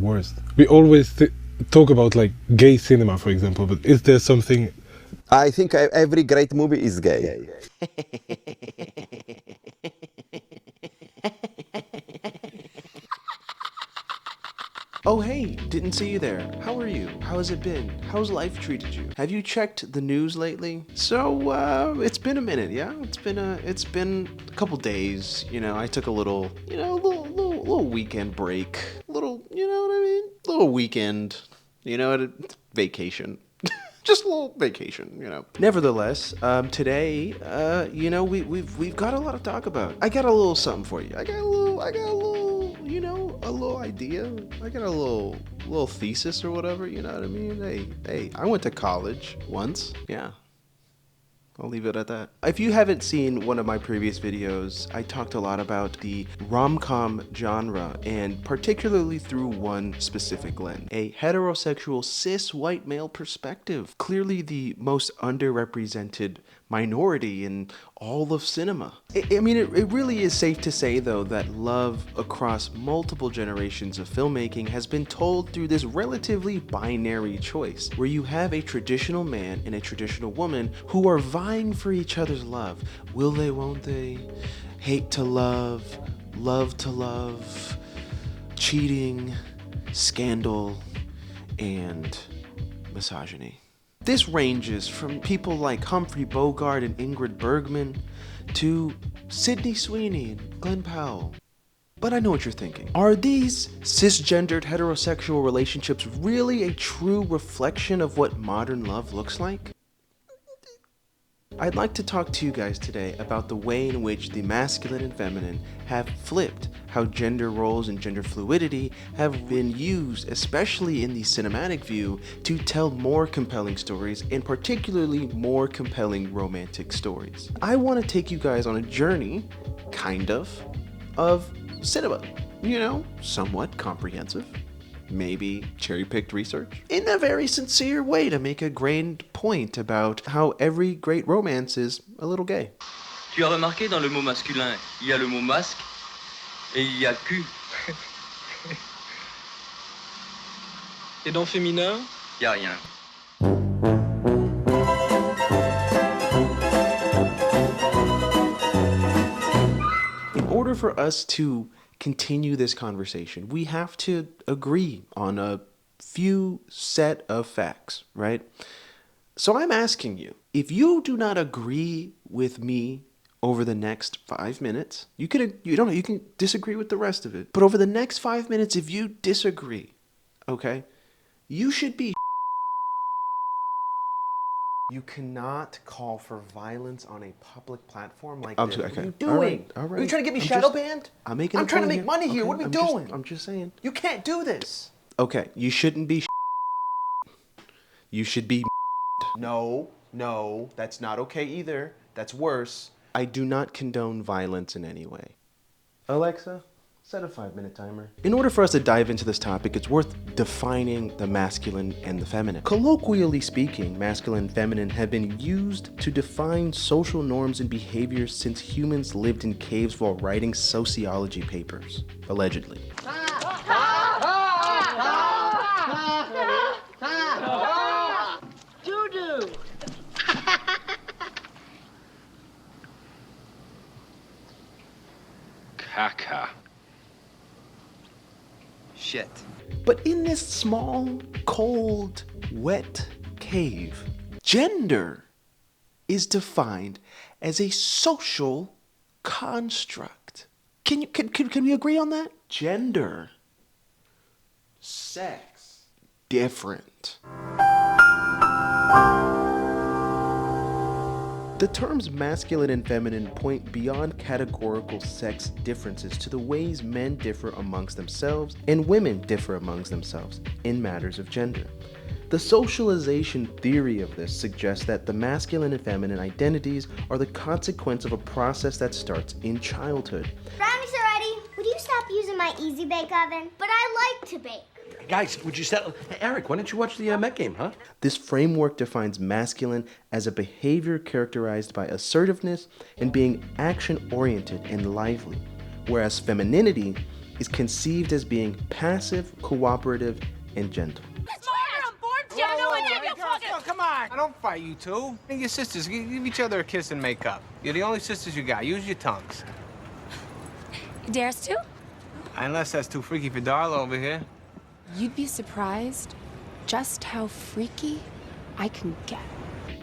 worst? We always talk about like gay cinema, for example, but is there something? I think every great movie is gay. Oh hey, didn't see you there. How are you? How has it been? How's life treated you? Have you checked the news lately? So it's been a minute, yeah? It's been a couple days. You know, I took a little weekend break. Little, you know what I mean? Little weekend. You know, vacation. Just a little vacation, you know. Nevertheless, today, you know, we've got a lot to talk about. I got a little something for you. I got a little, you know, a little idea. I got a little thesis or whatever, you know what I mean? Hey, I went to college once. Yeah. I'll leave it at that. If you haven't seen one of my previous videos, I talked a lot about the rom-com genre, and particularly through one specific lens, a heterosexual cis white male perspective. Clearly the most underrepresented minority in all of cinema. I mean, it really is safe to say though that love across multiple generations of filmmaking has been told through this relatively binary choice, where you have a traditional man and a traditional woman who are vying for each other's love. Will they, won't they? Hate to love to love, cheating, scandal, and misogyny. This ranges from people like Humphrey Bogart and Ingrid Bergman to Sydney Sweeney and Glenn Powell. But I know what you're thinking. Are these cisgendered heterosexual relationships really a true reflection of what modern love looks like? I'd like to talk to you guys today about the way in which the masculine and feminine have flipped, how gender roles and gender fluidity have been used, especially in the cinematic view, to tell more compelling stories, and particularly more compelling romantic stories. I want to take you guys on a journey, kind of cinema. You know, somewhat comprehensive. Maybe cherry-picked research, in a very sincere way to make a grand point about how every great romance is a little gay. Tu as remarqué dans le mot masculin, il y a le mot masque et il y a cul. Et dans féminin, il y a rien. In order for us to continue this conversation, we have to agree on a few set of facts, right? So I'm asking you, if you do not agree with me over the next 5 minutes, you can disagree with the rest of it, but over the next 5 minutes, if you disagree, okay, you should be. You cannot call for violence on a public platform like this. Okay. What are you doing? All right. Are you trying to get me shadow banned? I'm trying to make money here. Okay, What are we doing? I'm just saying. You can't do this. Okay, you shouldn't be. You should be. No, that's not okay either. That's worse. I do not condone violence in any way. Alexa, set a 5-minute timer. In order for us to dive into this topic, it's worth defining the masculine and the feminine. Colloquially speaking, masculine and feminine have been used to define social norms and behaviors since humans lived in caves while writing sociology papers, allegedly. Doo-doo! Caca. Shit. But in this small, cold, wet cave, gender is defined as a social construct. Can we agree on that? Gender, sex, different. The terms masculine and feminine point beyond categorical sex differences to the ways men differ amongst themselves and women differ amongst themselves in matters of gender. The socialization theory of this suggests that the masculine and feminine identities are the consequence of a process that starts in childhood. Brownies are ready. Would you stop using my Easy Bake Oven? But I like to bake. Guys, would you settle? Hey, Eric, why don't you watch the Met game, huh? This framework defines masculine as a behavior characterized by assertiveness and being action-oriented and lively, whereas femininity is conceived as being passive, cooperative, and gentle. Come on! I don't fight you two. And your sisters, give each other a kiss and make up. You're the only sisters you got. Use your tongues. You dare us to? Unless that's too freaky for Darla over here. You'd be surprised just how freaky I can get.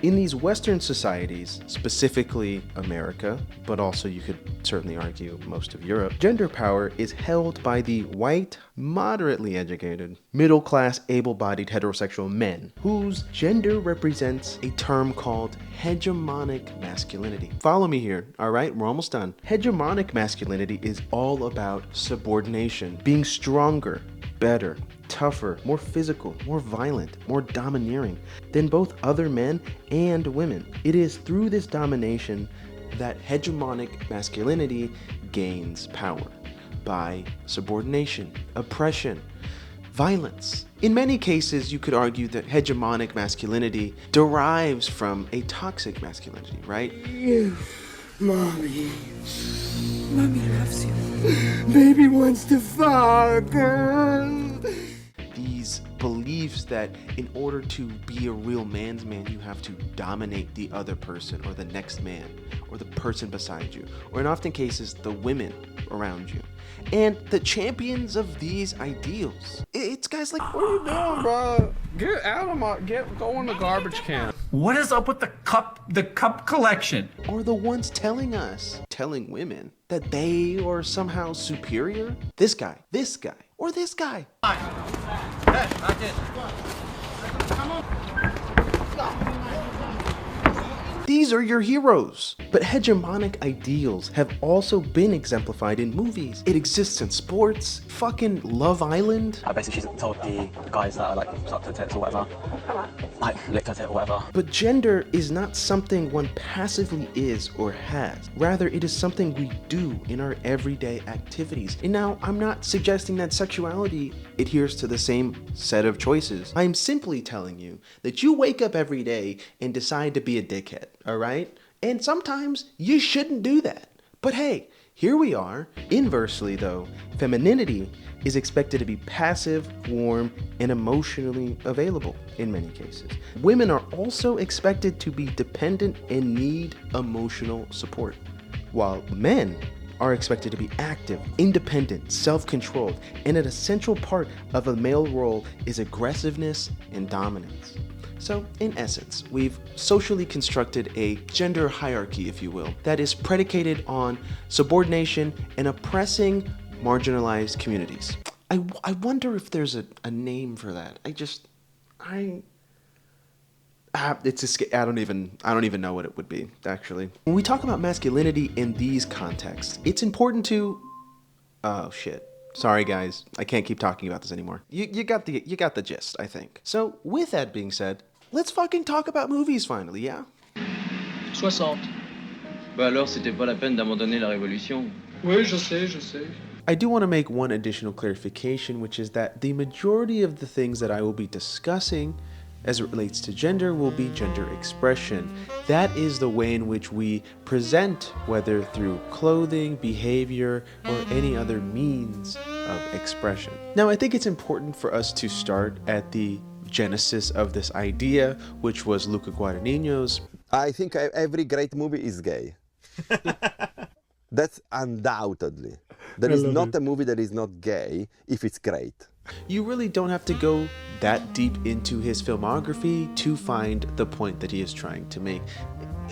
In these Western societies, specifically America, but also you could certainly argue most of Europe, gender power is held by the white, moderately educated, middle-class, able-bodied heterosexual men, whose gender represents a term called hegemonic masculinity. Follow me here, all right? We're almost done. Hegemonic masculinity is all about subordination, being stronger, better, tougher, more physical, more violent, more domineering than both other men and women. It is through this domination that hegemonic masculinity gains power by subordination, oppression, violence. In many cases, you could argue that hegemonic masculinity derives from a toxic masculinity, right? Mommy loves you. Baby wants to fuck. These beliefs that in order to be a real man's man, you have to dominate the other person or the next man or the person beside you, or in often cases, the women around you. And the champions of these ideals, it's guys like, What are you doing, bro? Get out of my, go in the garbage can. What is up with the cup collection? or the ones telling women that they are somehow superior. This guy, or this guy. These are your heroes. But hegemonic ideals have also been exemplified in movies. It exists in sports, fucking Love Island. Basically, she's told the guys that are like sucked her tits or whatever, like licked her tit or whatever. But gender is not something one passively is or has. Rather, it is something we do in our everyday activities. And now, I'm not suggesting that sexuality adheres to the same set of choices. I'm simply telling you that you wake up every day and decide to be a dickhead, all right? And sometimes you shouldn't do that. But hey, here we are. Inversely though, femininity is expected to be passive, warm, and emotionally available in many cases. Women are also expected to be dependent and need emotional support, while men are expected to be active, independent, self-controlled, and an essential part of a male role is aggressiveness and dominance. So, in essence, we've socially constructed a gender hierarchy, if you will, that is predicated on subordination and oppressing marginalized communities. I wonder if there's a name for that. I don't even know what it would be, actually. When we talk about masculinity in these contexts, it's important to... Oh, shit. Sorry, guys. I can't keep talking about this anymore. You got the gist, I think. So, with that being said, let's fucking talk about movies finally, yeah? 60. Bah alors, c'était pas la peine d'abandonner la révolution. Oui, je sais. I do want to make one additional clarification, which is that the majority of the things that I will be discussing as it relates to gender will be gender expression. That is the way in which we present, whether through clothing, behavior, or any other means of expression. Now, I think it's important for us to start at the genesis of this idea, which was Luca Guadagnino's. I think every great movie is gay. That's undoubtedly. There is not a movie that is not gay if it's great. You really don't have to go that deep into his filmography to find the point that he is trying to make,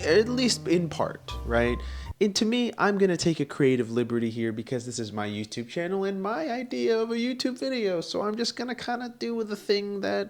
at least in part, right? And to me, I'm going to take a creative liberty here because this is my YouTube channel and my idea of a YouTube video. So I'm just going to kind of do the thing that,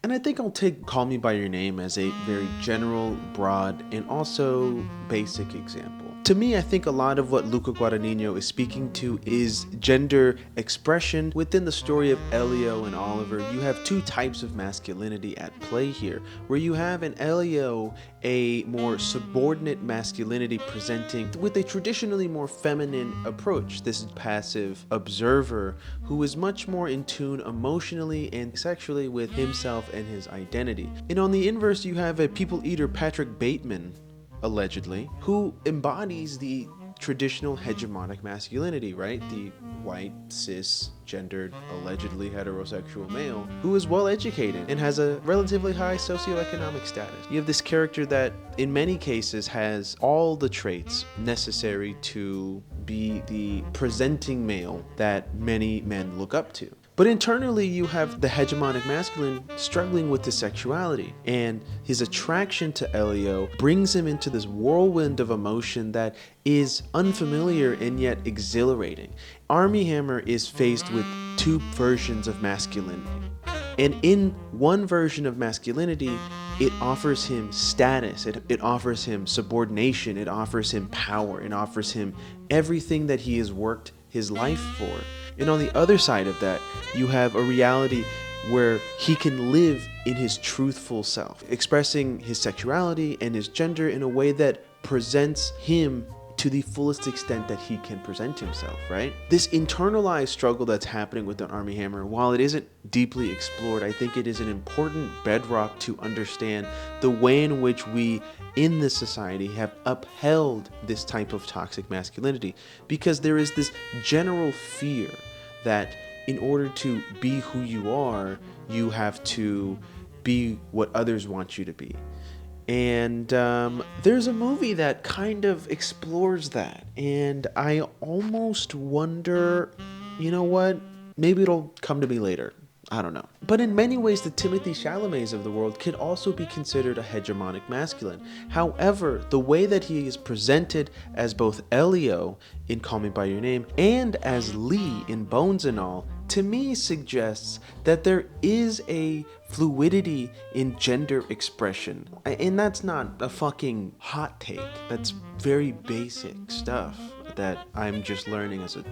and I think I'll take Call Me By Your Name as a very general, broad, and also basic example. To me, I think a lot of what Luca Guadagnino is speaking to is gender expression. Within the story of Elio and Oliver, you have two types of masculinity at play here, where you have in Elio a more subordinate masculinity presenting with a traditionally more feminine approach, this passive observer who is much more in tune emotionally and sexually with himself and his identity. And on the inverse, you have a people eater, Patrick Bateman, allegedly, who embodies the traditional hegemonic masculinity, right? The white, cisgendered, allegedly heterosexual male who is well educated and has a relatively high socioeconomic status. You have this character that in many cases has all the traits necessary to be the presenting male that many men look up to. But internally, you have the hegemonic masculine struggling with his sexuality, and his attraction to Elio brings him into this whirlwind of emotion that is unfamiliar and yet exhilarating. Armie Hammer is faced with two versions of masculinity. And in one version of masculinity, it offers him status, it offers him subordination, it offers him power, it offers him everything that he has worked his life for. And on the other side of that, you have a reality where he can live in his truthful self, expressing his sexuality and his gender in a way that presents him to the fullest extent that he can present himself, right? This internalized struggle that's happening with the Armie Hammer, while it isn't deeply explored, I think it is an important bedrock to understand the way in which we in this society have upheld this type of toxic masculinity, because there is this general fear that in order to be who you are, you have to be what others want you to be. And there's a movie that kind of explores that, and I almost wonder, you know what, maybe it'll come to me later. I don't know. But in many ways, the Timothée Chalamets of the world could also be considered a hegemonic masculine. However, the way that he is presented as both Elio in Call Me By Your Name and as Lee in Bones and All, to me suggests that there is a fluidity in gender expression. And that's not a fucking hot take. That's very basic stuff that I'm just learning as a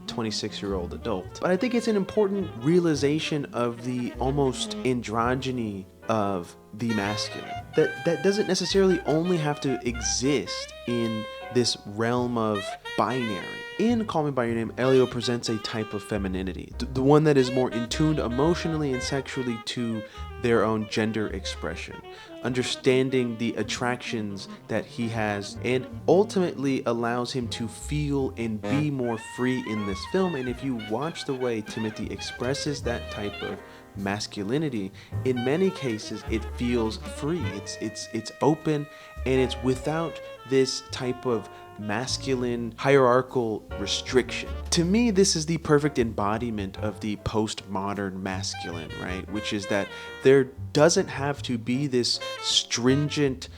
26-year-old adult. But I think it's an important realization of the almost androgyny of the masculine. That doesn't necessarily only have to exist in this realm of binary. In Call Me By Your Name, Elio presents a type of femininity, the one that is more in tuned emotionally and sexually to their own gender expression, understanding the attractions that he has, and ultimately allows him to feel and be more free in this film. And if you watch the way Timothée expresses that type of masculinity, in many cases it feels free, it's open, and it's without this type of masculine hierarchical restriction. To me, this is the perfect embodiment of the postmodern masculine, right? Which is that there doesn't have to be this stringent,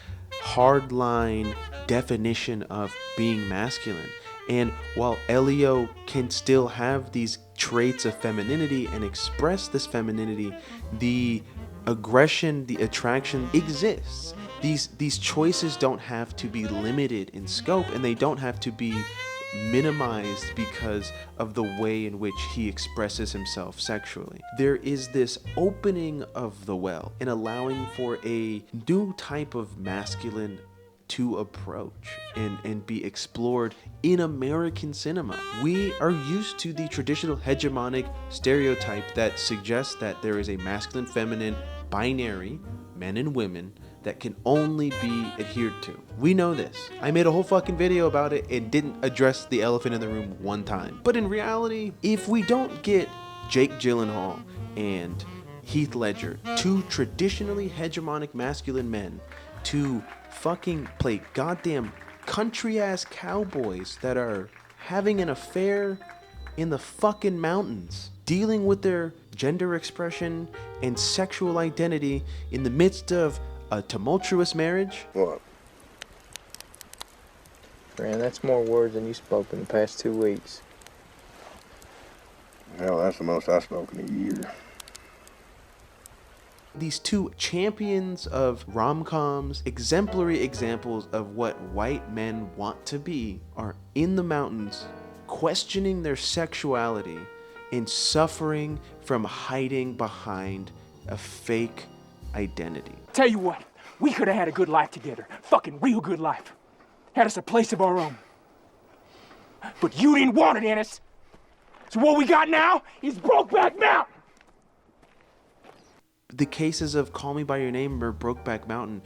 hardline definition of being masculine. And while Elio can still have these traits of femininity and express this femininity, the aggression, the attraction exists. These choices don't have to be limited in scope, and they don't have to be minimized because of the way in which he expresses himself sexually. There is this opening of the well and allowing for a new type of masculine to approach and be explored in American cinema. We are used to the traditional hegemonic stereotype that suggests that there is a masculine, feminine, binary, men and women, that can only be adhered to. We know this. I made a whole fucking video about it and didn't address the elephant in the room one time. But in reality, if we don't get Jake Gyllenhaal and Heath Ledger, two traditionally hegemonic masculine men, to fucking play goddamn country-ass cowboys that are having an affair in the fucking mountains, dealing with their gender expression and sexual identity in the midst of a tumultuous marriage. What? Man, that's more words than you spoke in the past 2 weeks. Hell, that's the most I've spoken in a year. These two champions of rom-coms, exemplary examples of what white men want to be, are in the mountains, questioning their sexuality and suffering from hiding behind a fake identity. Tell you what, we could have had a good life together. Fucking real good life. Had us a place of our own. But you didn't want it, Ennis. So what we got now is Brokeback Mountain. The cases of Call Me By Your Name or Brokeback Mountain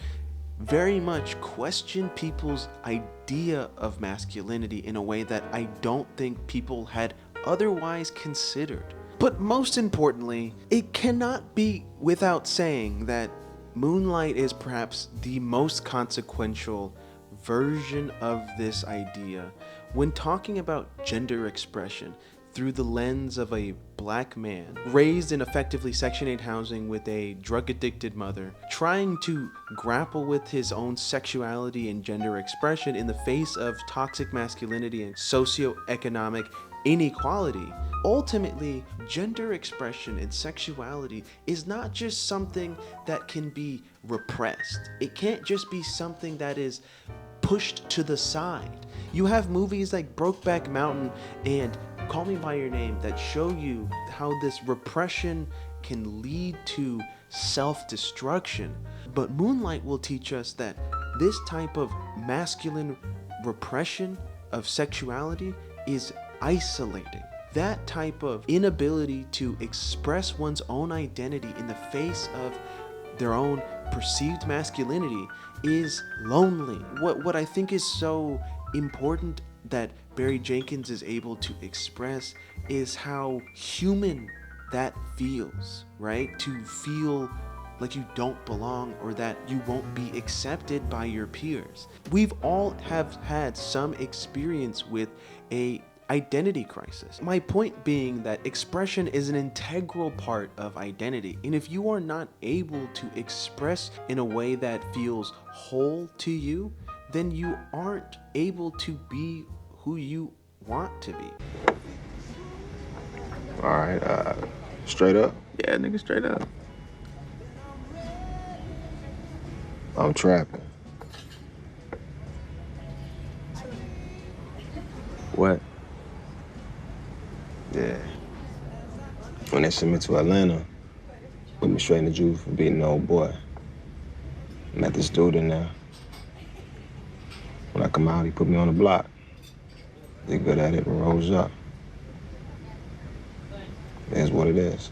very much question people's idea of masculinity in a way that I don't think people had otherwise considered. But most importantly, it cannot be without saying that Moonlight is perhaps the most consequential version of this idea when talking about gender expression through the lens of a black man raised in effectively Section 8 housing with a drug-addicted mother, trying to grapple with his own sexuality and gender expression in the face of toxic masculinity and socioeconomic inequality. Ultimately, gender expression and sexuality is not just something that can be repressed. It can't just be something that is pushed to the side. You have movies like Brokeback Mountain and Call Me By Your Name that show you how this repression can lead to self-destruction. But Moonlight will teach us that this type of masculine repression of sexuality is isolating. That type of inability to express one's own identity in the face of their own perceived masculinity is lonely. What I think is so important that Barry Jenkins is able to express is how human that feels, right? To feel like you don't belong or that you won't be accepted by your peers. We've all have had some experience with a identity crisis. My point being that expression is an integral part of identity, and if you are not able to express in a way that feels whole to you, then you aren't able to be who you want to be. All right, straight up? Yeah, nigga, straight up. I'm trapping. What? Yeah. When they sent me to Atlanta, put me straight in the juice for beating the old boy. Met this dude in there. When I come out, he put me on the block. Did good at it and rose up. It is what it is.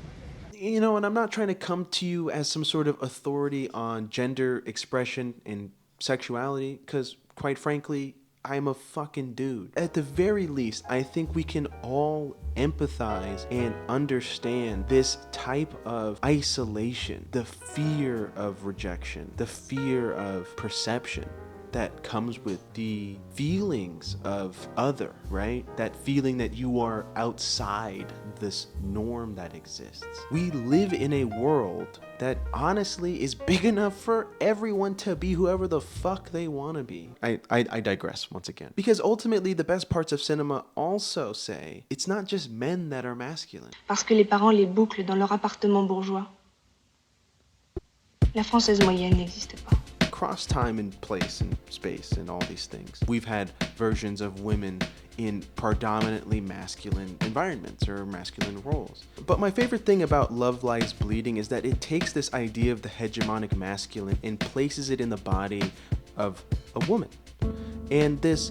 You know, and I'm not trying to come to you as some sort of authority on gender expression and sexuality, because quite frankly, I'm a fucking dude. At the very least, I think we can all empathize and understand this type of isolation, the fear of rejection, the fear of perception that comes with the feelings of other, right? That feeling that you are outside this norm that exists. We live in a world that honestly is big enough for everyone to be whoever the fuck they want to be. I digress once again. Because ultimately the best parts of cinema also say it's not just men that are masculine. Parce que les parents les bouclent dans leur appartement bourgeois. La française moyenne n'existe pas. Across time and place and space and all these things, we've had versions of women in predominantly masculine environments or masculine roles. But my favorite thing about Love Lies Bleeding is that it takes this idea of the hegemonic masculine and places it in the body of a woman. And this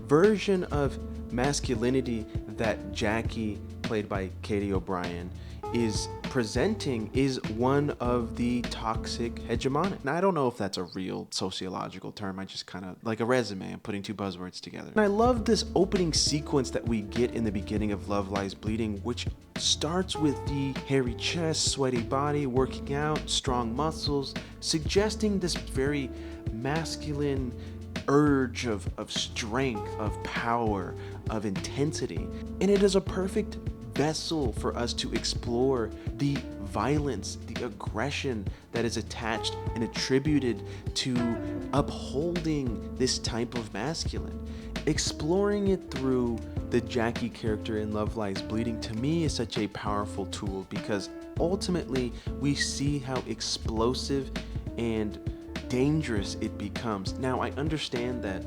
version of masculinity that Jackie, played by Katie O'Brien, is presenting is one of the toxic hegemonic. Now, I don't know if that's a real sociological term. I just kind of, like a resume, I'm putting two buzzwords together. And I love this opening sequence that we get in the beginning of Love Lies Bleeding, which starts with the hairy chest, sweaty body, working out, strong muscles, suggesting this very masculine urge of strength, of power, of intensity. And it is a perfect vessel for us to explore the violence, the aggression that is attached and attributed to upholding this type of masculine. Exploring it through the Jackie character in Love Lies Bleeding, to me, is such a powerful tool because ultimately we see how explosive and dangerous it becomes. Now, I understand that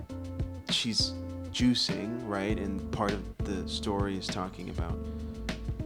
she's juicing, right? And part of the story is talking about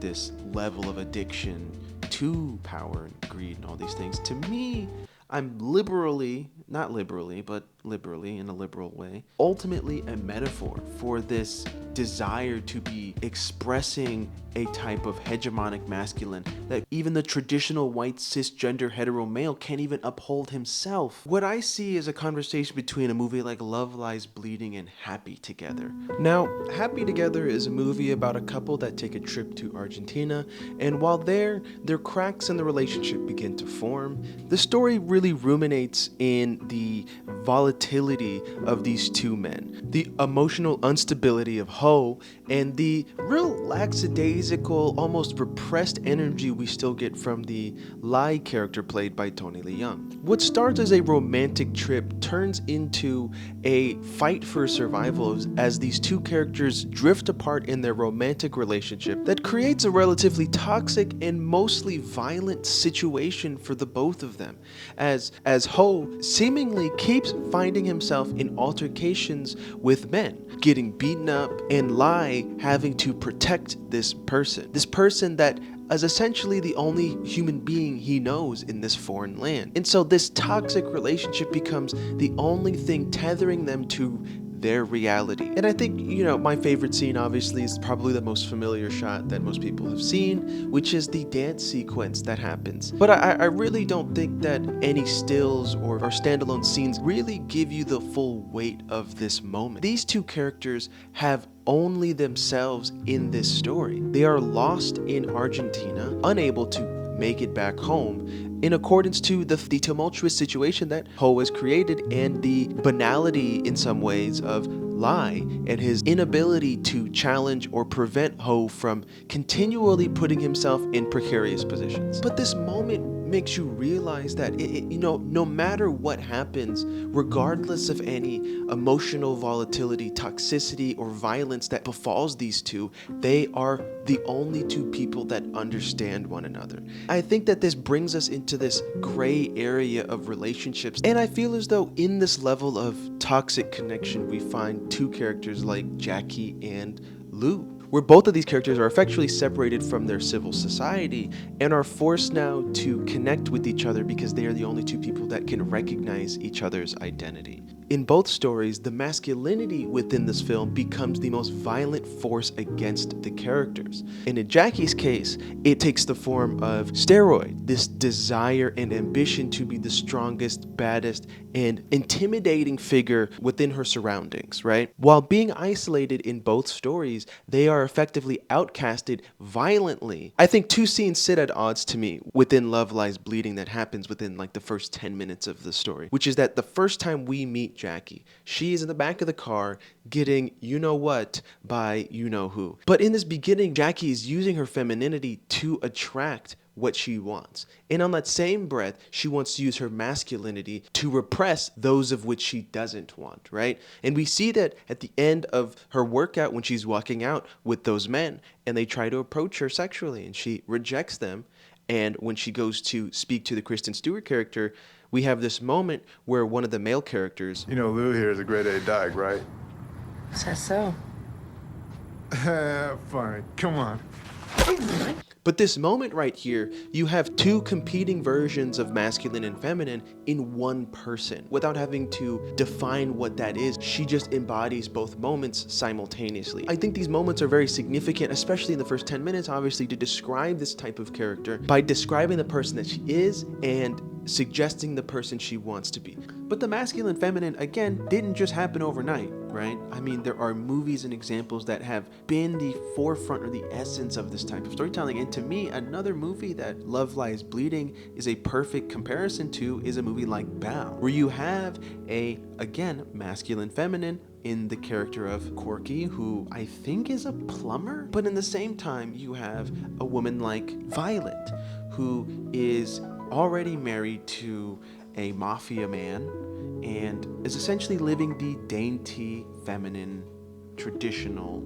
this level of addiction to power and greed and all these things. To me, I'm liberally, not liberally, but liberally in a liberal way, ultimately a metaphor for this desire to be expressing a type of hegemonic masculine that even the traditional white cisgender hetero male can't even uphold himself. What I see is a conversation between a movie like Love Lies Bleeding and Happy Together. Now, Happy Together is a movie about a couple that take a trip to Argentina, and while there cracks in the relationship begin to form. The story really ruminates in the volatility of these two men, the emotional instability of Ho, and the real lackadaisical, almost repressed energy we still get from the Lai character played by Tony Leung. What starts as a romantic trip turns into a fight for survival as these two characters drift apart in their romantic relationship that creates a relatively toxic and mostly violent situation for the both of them, as Ho seemingly keeps finding himself in altercations with men, getting beaten up, and Lai having to protect this person that is essentially the only human being he knows in this foreign land. And so this toxic relationship becomes the only thing tethering them to their reality. And I think, my favorite scene obviously is probably the most familiar shot that most people have seen, which is the dance sequence that happens. But I really don't think that any stills or standalone scenes really give you the full weight of this moment. These two characters have only themselves in this story. They are lost in Argentina, unable to make it back home, in accordance to the tumultuous situation that Ho has created and the banality in some ways of Lai and his inability to challenge or prevent Ho from continually putting himself in precarious positions. But this moment makes you realize that no matter what happens, regardless of any emotional volatility, toxicity, or violence that befalls these two, they are the only two people that understand one another. I think that this brings us into this gray area of relationships, and I feel as though in this level of toxic connection we find two characters like Jackie and Lou, where both of these characters are effectually separated from their civil society and are forced now to connect with each other because they are the only two people that can recognize each other's identity. In both stories, the masculinity within this film becomes the most violent force against the characters. And in Jackie's case, it takes the form of steroid, this desire and ambition to be the strongest, baddest, and intimidating figure within her surroundings, right? While being isolated in both stories, they are effectively outcasted violently. I think two scenes sit at odds to me within Love Lies Bleeding that happens within like the first 10 minutes of the story, which is that the first time we meet Jackie, she is in the back of the car getting you-know-what by you-know-who. But in this beginning, Jackie is using her femininity to attract what she wants. And on that same breath, she wants to use her masculinity to repress those of which she doesn't want, right? And we see that at the end of her workout when she's walking out with those men and they try to approach her sexually and she rejects them. And when she goes to speak to the Kristen Stewart character, we have this moment where one of the male characters... You know Lou here is a grade A dyke, right? Says so. Fine, come on. But this moment right here, you have two competing versions of masculine and feminine in one person. Without having to define what that is, she just embodies both moments simultaneously. I think these moments are very significant, especially in the first 10 minutes, obviously, to describe this type of character by describing the person that she is and suggesting the person she wants to be. But the masculine feminine, again, didn't just happen overnight, right? I mean, there are movies and examples that have been the forefront or the essence of this type of storytelling. And to me, another movie that Love Lies Bleeding is a perfect comparison to is a movie like Bao, where you have again, masculine feminine in the character of Corky, who I think is a plumber, but in the same time, you have a woman like Violet, who is already married to a mafia man and is essentially living the dainty, feminine, traditional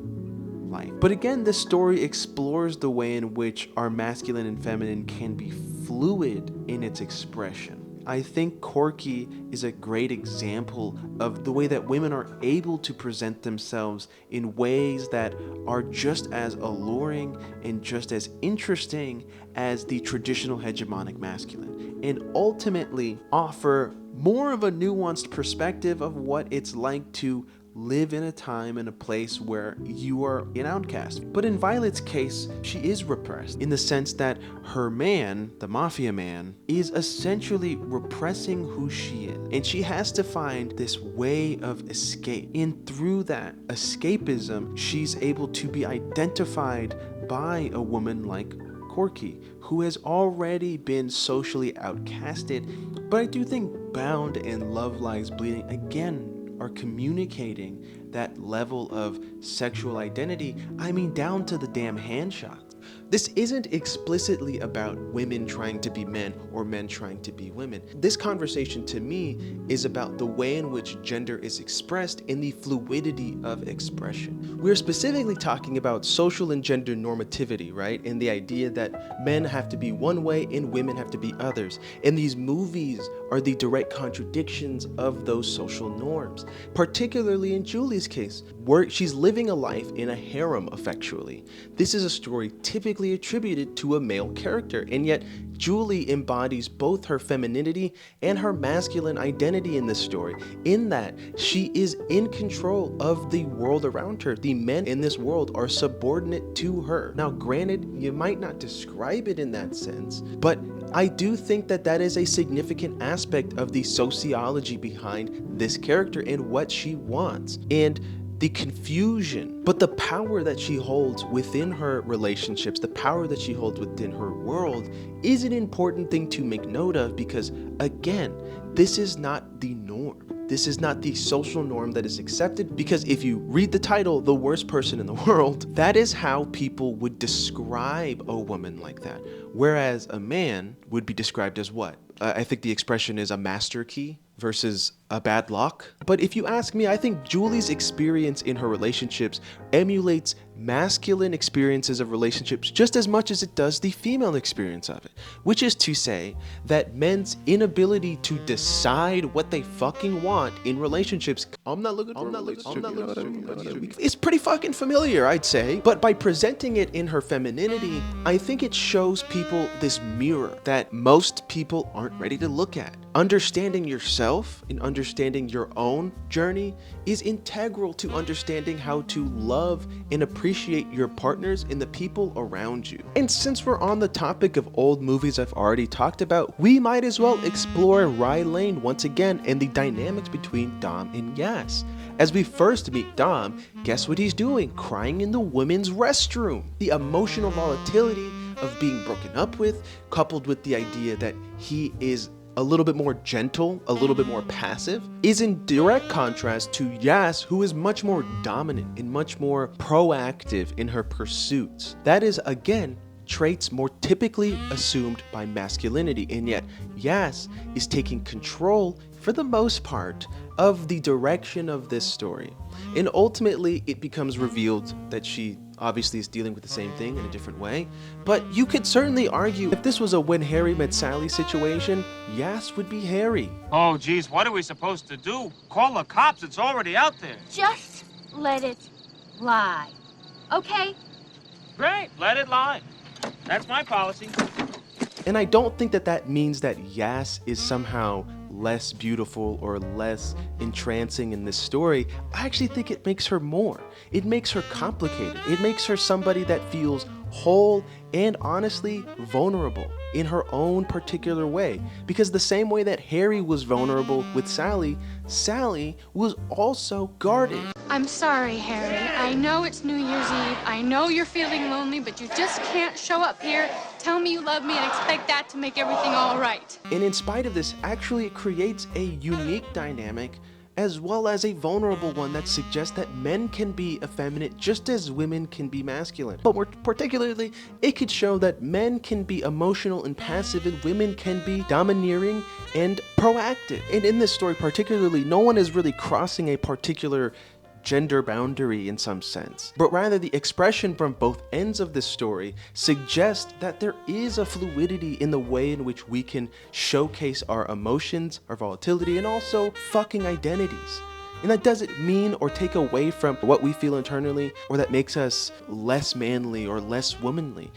life. But again, this story explores the way in which our masculine and feminine can be fluid in its expression. I think Corky is a great example of the way that women are able to present themselves in ways that are just as alluring and just as interesting as the traditional hegemonic masculine, and ultimately offer more of a nuanced perspective of what it's like to live in a time and a place where you are an outcast. But in Violet's case, she is repressed in the sense that her man, the mafia man, is essentially repressing who she is. And she has to find this way of escape. And through that escapism, she's able to be identified by a woman like Corky, who has already been socially outcasted. But I do think Bound and Love Lies Bleeding, again, are communicating that level of sexual identity, I mean down to the damn hand shots. This isn't explicitly about women trying to be men or men trying to be women. This conversation to me is about the way in which gender is expressed and the fluidity of expression. We're specifically talking about social and gender normativity, right? And the idea that men have to be one way and women have to be others. And these movies are the direct contradictions of those social norms, particularly in Julie's case, where she's living a life in a harem effectually. This is a story typically attributed to a male character, and yet Julie embodies both her femininity and her masculine identity in this story, in that she is in control of the world around her. The men in this world are subordinate to her. Now, granted, you might not describe it in that sense, but I do think that that is a significant aspect of the sociology behind this character and what she wants. And the confusion, but the power that she holds within her relationships, the power that she holds within her world is an important thing to make note of, because again, this is not the norm. This is not the social norm that is accepted, because if you read the title, The Worst Person in the World, that is how people would describe a woman like that. Whereas a man would be described as what? I think the expression is a master key versus a bad luck. But if you ask me, I think Julie's experience in her relationships emulates masculine experiences of relationships just as much as it does the female experience of it. Which is to say that men's inability to decide what they fucking want in relationships, it's pretty fucking familiar, I'd say. But by presenting it in her femininity, I think it shows people this mirror that most people aren't ready to look at. Understanding yourself and understanding your own journey is integral to understanding how to love and appreciate your partners and the people around you. And since we're on the topic of old movies I've already talked about, we might as well explore Raine once again and the dynamics between Dom and Yas. As we first meet Dom, guess what he's doing? Crying in the women's restroom. The emotional volatility of being broken up with, coupled with the idea that he is a little bit more gentle, a little bit more passive, is in direct contrast to Yas, who is much more dominant and much more proactive in her pursuits. That is, again, traits more typically assumed by masculinity, and yet Yas is taking control, for the most part, of the direction of this story. And ultimately, it becomes revealed that she obviously is dealing with the same thing in a different way. But you could certainly argue if this was a When Harry Met Sally situation, Yas would be Harry. Oh, geez, what are we supposed to do? Call the cops, it's already out there. Just let it lie, okay? Great, let it lie. That's my policy. And I don't think that that means that Yas is somehow less beautiful or less entrancing in this story. I actually think it makes her more. It makes her complicated. It makes her somebody that feels whole and honestly vulnerable in her own particular way. Because the same way that Harry was vulnerable with Sally, Sally was also guarded. I'm sorry, Harry. I know it's New Year's Eve. I know you're feeling lonely, but you just can't show up here, tell me you love me, and expect that to make everything all right. And in spite of this, actually it creates a unique dynamic as well as a vulnerable one that suggests that men can be effeminate just as women can be masculine. But more particularly, it could show that men can be emotional and passive and women can be domineering and proactive. And in this story particularly, no one is really crossing a particular gender boundary in some sense, but rather the expression from both ends of this story suggests that there is a fluidity in the way in which we can showcase our emotions, our volatility, and also fucking identities. And that doesn't mean or take away from what we feel internally, or that makes us less manly or less womanly.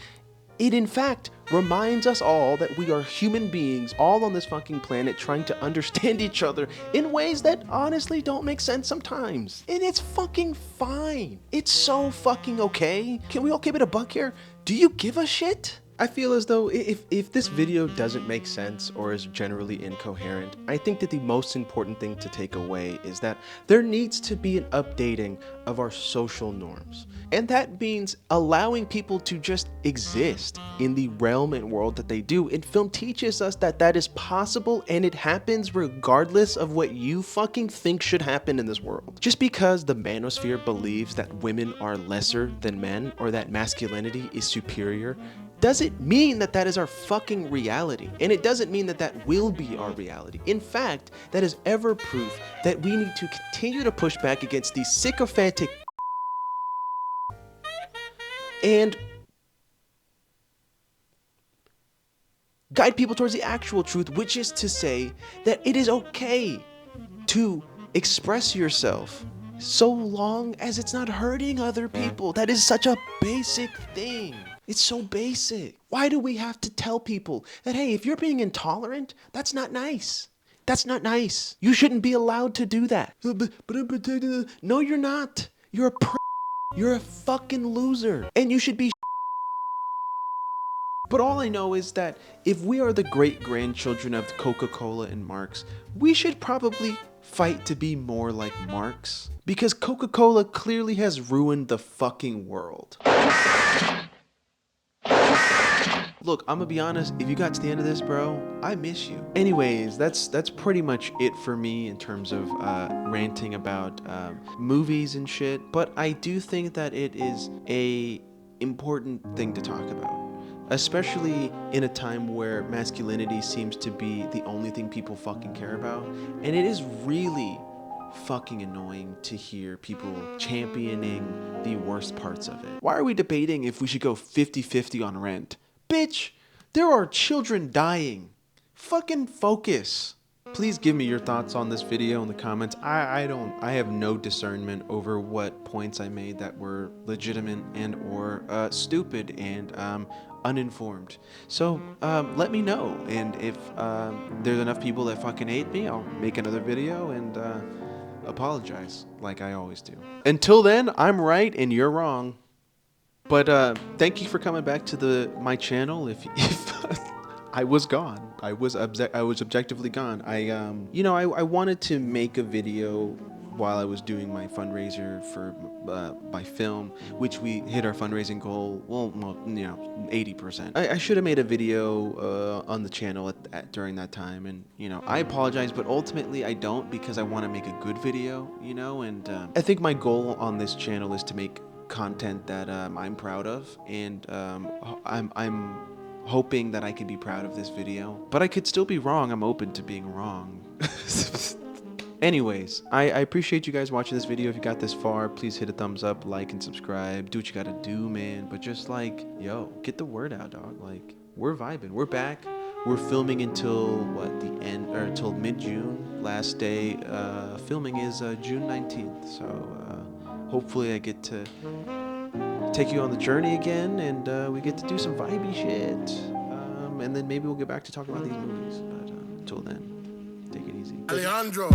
It in fact reminds us all that we are human beings all on this fucking planet trying to understand each other in ways that honestly don't make sense sometimes. And it's fucking fine. It's so fucking okay. Can we all keep it a buck here? Do you give a shit? I feel as though if this video doesn't make sense or is generally incoherent, I think that the most important thing to take away is that there needs to be an updating of our social norms. And that means allowing people to just exist in the realm and world that they do. And film teaches us that that is possible and it happens regardless of what you fucking think should happen in this world. Just because the manosphere believes that women are lesser than men or that masculinity is superior doesn't mean that that is our fucking reality. And it doesn't mean that that will be our reality. In fact, that is ever proof that we need to continue to push back against these sycophantic and guide people towards the actual truth, which is to say that it is okay to express yourself so long as it's not hurting other people. That is such a basic thing. It's so basic. Why do we have to tell people that, hey, if you're being intolerant, that's not nice. That's not nice. You shouldn't be allowed to do that. But I'm protecting. No, you're not. You're a You're a fucking loser. And you should be. But all I know is that if we are the great-grandchildren of Coca-Cola and Marx, we should probably fight to be more like Marx. Because Coca-Cola clearly has ruined the fucking world. Look, I'm gonna be honest, if you got to the end of this, bro, I miss you. Anyways, that's pretty much it for me in terms of ranting about movies and shit. But I do think that it is a important thing to talk about. Especially in a time where masculinity seems to be the only thing people fucking care about. And it is really fucking annoying to hear people championing the worst parts of it. Why are we debating if we should go 50-50 on rent? Bitch, there are children dying. Fucking focus. Please give me your thoughts on this video in the comments. I have no discernment over what points I made that were legitimate and or stupid and uninformed. So let me know, and if there's enough people that fucking hate me, I'll make another video and apologize like I always do. Until then, I'm right and you're wrong. But thank you for coming back to my channel. If I was gone, I was objectively gone. I wanted to make a video while I was doing my fundraiser for my film, which we hit our fundraising goal. Well, 80%. I should have made a video on the channel during that time, and I apologize, but ultimately I don't, because I want to make a good video, and I think my goal on this channel is to make content that I'm proud of, and I'm hoping that I can be proud of this video, but I could still be wrong. I'm open to being wrong. Anyways, I appreciate you guys watching this video. If you got this far, please hit a thumbs up, like, and subscribe. Do what you gotta do, man. But just get the word out, dog. We're vibing. We're back. We're filming until the end, or until mid-June. Last day filming is June 19th. So hopefully I get to take you on the journey again, and we get to do some vibey shit. And then maybe we'll get back to talking about these movies. But until then, take it easy. Alejandro.